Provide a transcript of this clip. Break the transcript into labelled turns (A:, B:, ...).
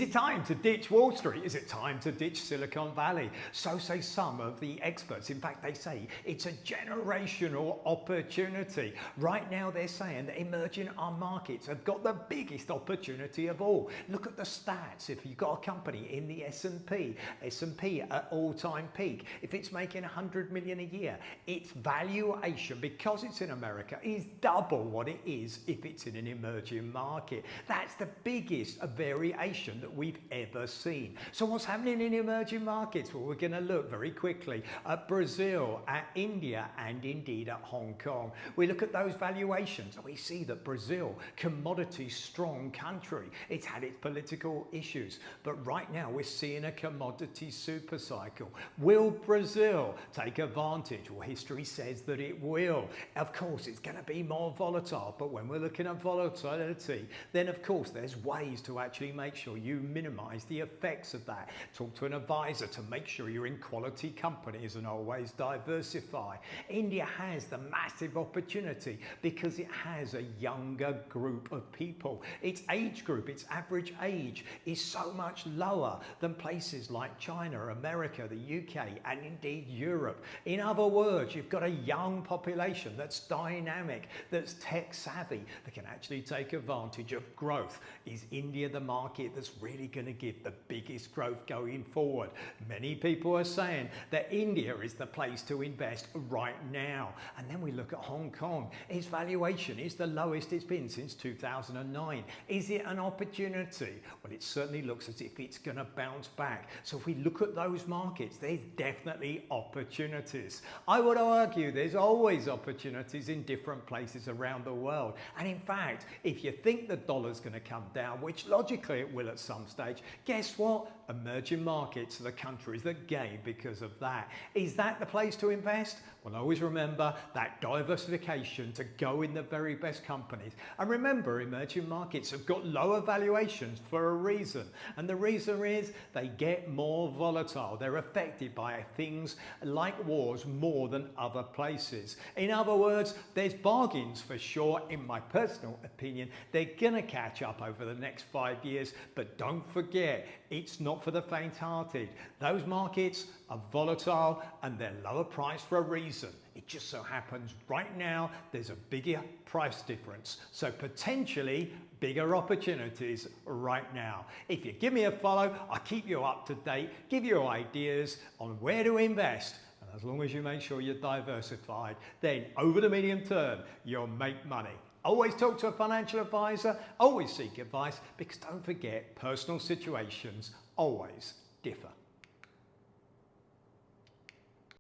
A: Is it time to ditch Wall Street? Is it time to ditch Silicon Valley? So say some of the experts. In fact, they say it's a generational opportunity. Right now, they're saying that emerging markets have got the biggest opportunity of all. Look at the stats. If you've got a company in the S&P at all-time peak, if it's making 100 million a year, its valuation, because it's in America, is double what it is if it's in an emerging market. That's the biggest variation that we've ever seen. So what's happening in emerging markets? Well, we're going to look very quickly at Brazil, at India, and indeed at Hong Kong. We look at those valuations and we see that Brazil, commodity strong country, it's had its political issues, but right now we're seeing a commodity super cycle. Will Brazil take advantage? Well, history says that it will. Of course, it's going to be more volatile, but when we're looking at volatility, then of course there's ways to actually make sure you minimize the effects of that. Talk to an advisor to make sure you're in quality companies and always diversify. India has the massive opportunity because it has a younger group of people. Its age group, its average age is so much lower than places like China, America, the UK, and indeed Europe. In other words, you've got a young population that's dynamic, that's tech savvy, that can actually take advantage of growth. Is India the market that's really going to give the biggest growth going forward? Many people are saying that India is the place to invest right now. And then we look at Hong Kong. Its valuation is the lowest it's been since 2009. Is it an opportunity? Well, it certainly looks as if it's going to bounce back. So if we look at those markets, there's definitely opportunities. I would argue there's always opportunities in different places around the world. And in fact, if you think the dollar's going to come down, which logically it will at some stage, guess what? Emerging markets are the countries that gain because of that. Is that the place to invest? Well, always remember that diversification to go in the very best companies. And remember, emerging markets have got lower valuations for a reason. And the reason is they get more volatile. They're affected by things like wars more than other places. In other words, there's bargains for sure, in my personal opinion. They're going to catch up over the next 5 years, but don't forget, it's not for the faint-hearted. Those markets are volatile and they're lower priced for a reason. It just so happens right now there's a bigger price difference. So potentially bigger opportunities right now. If you give me a follow, I'll keep you up to date, give you ideas on where to invest. And as long as you make sure you're diversified, then over the medium term, you'll make money. Always talk to a financial advisor, always seek advice, because don't forget, personal situations always differ.